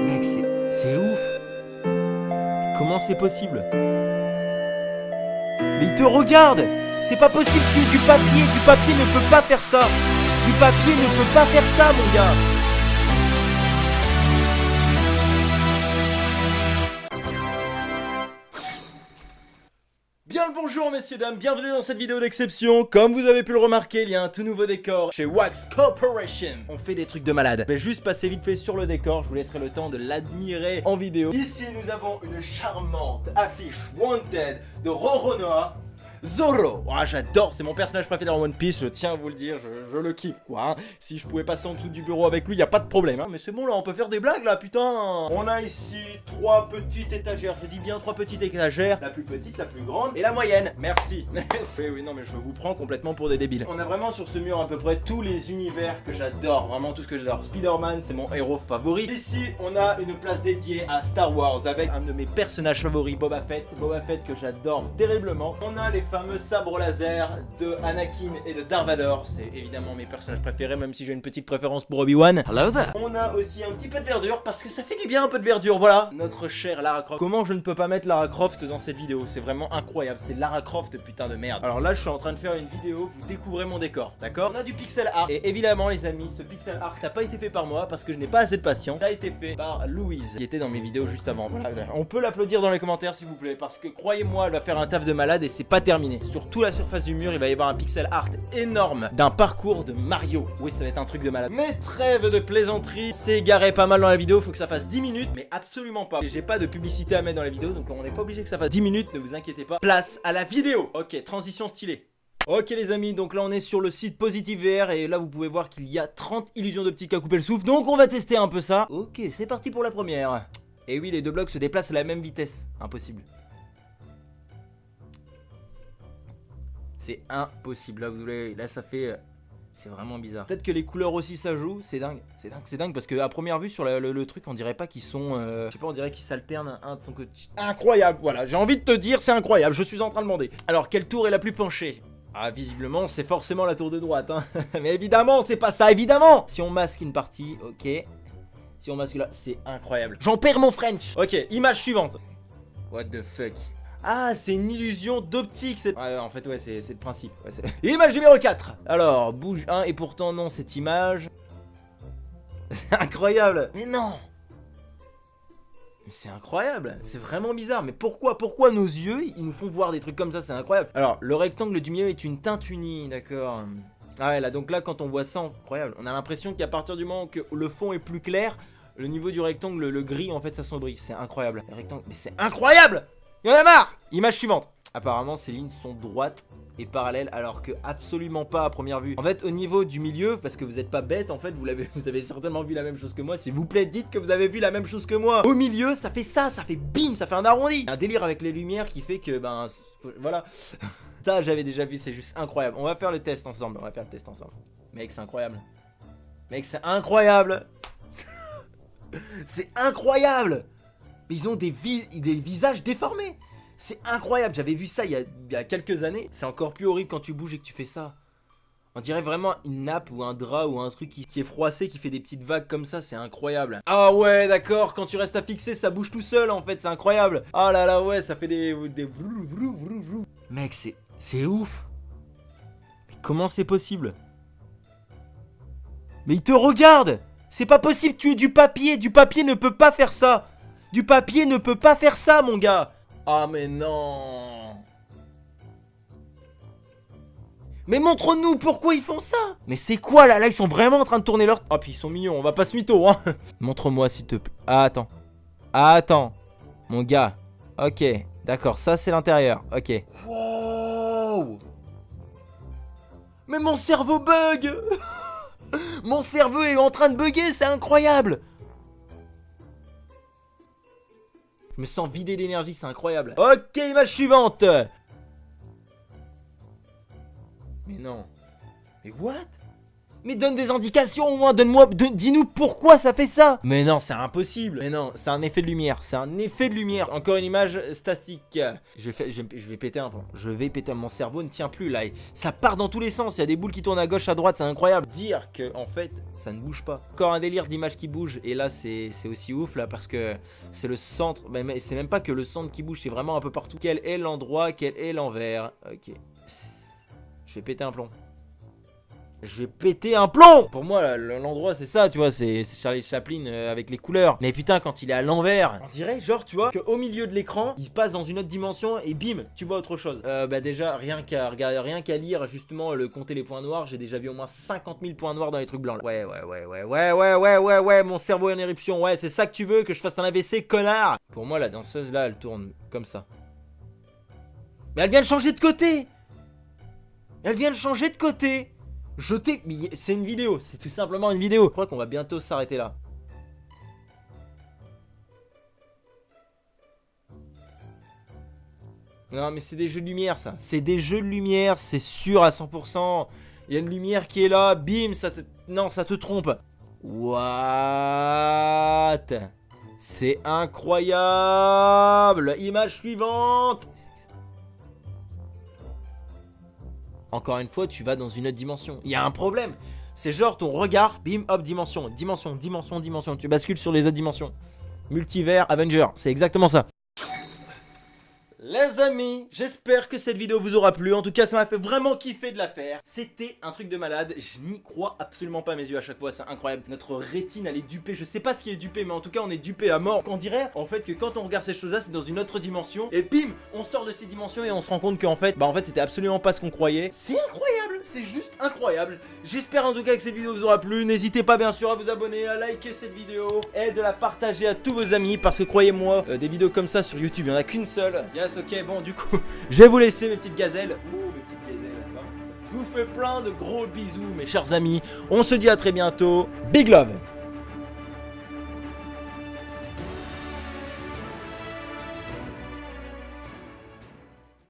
Mec, c'est ouf. Comment c'est possible? Mais il te regarde. C'est pas possible que du papier ne peut pas faire ça. Du papier ne peut pas faire ça, mon gars. Bien le bonjour messieurs dames, bienvenue dans cette vidéo d'exception. Comme vous avez pu le remarquer, il y a un tout nouveau décor chez Wax Corporation. On fait des trucs de malade. Je vais juste passer vite fait sur le décor, je vous laisserai le temps de l'admirer en vidéo. Ici nous avons une charmante affiche Wanted de Roronoa Zoro. Oh, j'adore, c'est mon personnage préféré dans One Piece, je tiens à vous le dire, je le kiffe quoi. Si je pouvais passer en dessous du bureau avec lui, y a pas de problème. Mais c'est bon là, on peut faire des blagues là, putain. On a ici 3 petites étagères, je dis bien 3 petites étagères. La plus petite, la plus grande et la moyenne. Merci. Oui, non mais je vous prends complètement pour des débiles. On a vraiment sur ce mur à peu près tous les univers que j'adore, vraiment tout ce que j'adore. Spider-Man, c'est mon héros favori. Ici, on a une place dédiée à Star Wars avec un de mes personnages favoris, Boba Fett. Boba Fett que j'adore terriblement. On a les fameux sabres laser de Anakin et de Darth Vader, c'est évidemment mes personnages préférés, même si j'ai une petite préférence pour Obi-Wan. Hello there. On a aussi un petit peu de verdure parce que ça fait du bien un peu de verdure, voilà. Notre chère Lara Croft. Comment je ne peux pas mettre Lara Croft dans cette vidéo? C'est vraiment incroyable, c'est Lara Croft putain de merde. Alors là je suis en train de faire une vidéo, vous découvrez mon décor, d'accord? On a du pixel art et évidemment les amis, ce pixel art n'a pas été fait par moi parce que je n'ai pas assez de patience. Ça a été fait par Louise qui était dans mes vidéos juste avant. Voilà. On peut l'applaudir dans les commentaires s'il vous plaît parce que croyez-moi elle va faire un taf de malade et c'est pas terminé. Sur toute la surface du mur, il va y avoir un pixel art énorme d'un parcours de Mario. Oui, ça va être un truc de malade. Mais trêve de plaisanterie, c'est égaré pas mal dans la vidéo, faut que ça fasse 10 minutes, mais absolument pas. J'ai pas de publicité à mettre dans la vidéo, donc on n'est pas obligé que ça fasse 10 minutes, ne vous inquiétez pas. Place à la vidéo. Ok, transition stylée. Ok les amis, donc là on est sur le site Positive VR et là vous pouvez voir qu'il y a 30 illusions d'optique à couper le souffle, donc on va tester un peu ça. Ok, c'est parti pour la première. Et oui, les deux blocs se déplacent à la même vitesse, impossible. C'est impossible, là, vous voulez, là ça fait... c'est vraiment bizarre. Peut-être que les couleurs aussi ça joue, c'est dingue. C'est dingue parce que à première vue sur le truc on dirait pas qu'ils sont... je sais pas, on dirait qu'ils s'alternent un de son côté. Incroyable, voilà, j'ai envie de te dire c'est incroyable, je suis en train de demander. Alors quelle tour est la plus penchée? Ah visiblement c'est forcément la tour de droite hein. Mais évidemment c'est pas ça, évidemment. Si on masque une partie, ok. Si on masque là, c'est incroyable. J'en perds mon French. Ok, image suivante. What the fuck? Ah, c'est une illusion d'optique. Ouais, en fait, ouais, c'est le principe. Ouais, image numéro 4. Alors, bouge 1 et pourtant non, cette image. Incroyable. Mais non. C'est incroyable. C'est vraiment bizarre. Mais pourquoi nos yeux, ils nous font voir des trucs comme ça? C'est incroyable. Alors, le rectangle du milieu est une teinte unie, d'accord. Ah ouais, là, donc là, quand on voit ça, incroyable. On a l'impression qu'à partir du moment que le fond est plus clair, le niveau du rectangle, le gris, en fait, s'assombrit. C'est incroyable. Le rectangle, mais c'est incroyable. Il y en a marre. Image suivante. Apparemment ces lignes sont droites et parallèles alors que absolument pas à première vue. En fait au niveau du milieu, parce que vous n'êtes pas bête en fait, vous avez certainement vu la même chose que moi. S'il vous plaît dites que vous avez vu la même chose que moi. Au milieu ça fait ça, ça fait bim, ça fait un arrondi. Un délire avec les lumières qui fait que ben voilà. Ça j'avais déjà vu, c'est juste incroyable. On va faire le test ensemble, Mec c'est incroyable. Mec c'est incroyable. C'est incroyable. Ils ont des visages déformés. C'est incroyable, j'avais vu ça il y a quelques années. C'est encore plus horrible quand tu bouges et que tu fais ça. On dirait vraiment une nappe ou un drap ou un truc qui est froissé, qui fait des petites vagues comme ça, c'est incroyable. Ah ouais d'accord, quand tu restes à fixer ça bouge tout seul en fait, c'est incroyable. Ah là là ouais, ça fait des vrou, vrou, vrou, vrou. Mec c'est ouf. Mais comment c'est possible? Mais il te regarde. C'est pas possible que tu aies du papier ne peut pas faire ça. Du papier ne peut pas faire ça, mon gars. Ah, mais non. Mais montre-nous pourquoi ils font ça. Mais c'est quoi, là? Là, ils sont vraiment en train de tourner leur... Oh, puis ils sont mignons, on va pas se mytho, hein. Montre-moi, s'il te plaît. Ah, attends. Ah, attends. Mon gars. Ok, d'accord, ça, c'est l'intérieur. Ok. Wow. Mais mon cerveau bug. Mon cerveau est en train de bugger, c'est incroyable. Je me sens vidé d'énergie, c'est incroyable. Ok, image suivante. Mais non. Mais what? Mais donne des indications au moins, dis-nous pourquoi ça fait ça. Mais non, c'est impossible. Mais non, c'est un effet de lumière, c'est un effet de lumière. Encore une image statique. Je vais péter un plomb. Je vais péter, mon cerveau ne tient plus là. Ça part dans tous les sens, il y a des boules qui tournent à gauche, à droite, c'est incroyable. Dire que en fait, ça ne bouge pas. Encore un délire d'images qui bouge. Et là, c'est aussi ouf là parce que c'est le centre. Mais c'est même pas que le centre qui bouge, c'est vraiment un peu partout. Quel est l'endroit, quel est l'envers. Ok. Je vais péter un plomb. Je vais péter un plomb. Pour moi l'endroit c'est ça, tu vois, c'est Charlie Chaplin avec les couleurs. Mais putain, quand il est à l'envers, on dirait genre, tu vois, qu'au milieu de l'écran il se passe dans une autre dimension et bim, tu vois autre chose. Bah déjà, rien qu'à lire justement compter les points noirs, j'ai déjà vu au moins 50 000 points noirs dans les trucs blancs là. Ouais, mon cerveau est en éruption. Ouais, c'est ça que tu veux, que je fasse un AVC, connard. Pour moi la danseuse là, elle tourne comme ça. Mais elle vient de changer de côté. Elle vient de changer de côté. C'est une vidéo, c'est tout simplement une vidéo. Je crois qu'on va bientôt s'arrêter là. Non mais c'est des jeux de lumière ça. C'est des jeux de lumière, c'est sûr à 100%. Il y a une lumière qui est là, bim, non, ça te trompe. What? C'est incroyable. Image suivante. Encore une fois, tu vas dans une autre dimension. Il y a un problème. C'est genre ton regard, bim, hop, dimension. Tu bascules sur les autres dimensions. Multivers, Avenger, c'est exactement ça. Les amis, j'espère que cette vidéo vous aura plu. En tout cas, ça m'a fait vraiment kiffer de la faire. C'était un truc de malade. Je n'y crois absolument pas à mes yeux à chaque fois. C'est incroyable. Notre rétine, elle est dupée. Je sais pas ce qui est dupé, mais en tout cas, on est dupé à mort. On dirait en fait que quand on regarde ces choses-là, c'est dans une autre dimension. Et bim, on sort de ces dimensions et on se rend compte qu'en fait, c'était absolument pas ce qu'on croyait. C'est incroyable. C'est juste incroyable. J'espère en tout cas que cette vidéo vous aura plu. N'hésitez pas bien sûr à vous abonner, à liker cette vidéo et de la partager à tous vos amis. Parce que croyez-moi, des vidéos comme ça sur YouTube, il n'y en a qu'une seule. Yes, ok, bon, du coup, je vais vous laisser mes petites gazelles. Oh, mes petites gazelles. Je vous fais plein de gros bisous, mes chers amis. On se dit à très bientôt. Big love.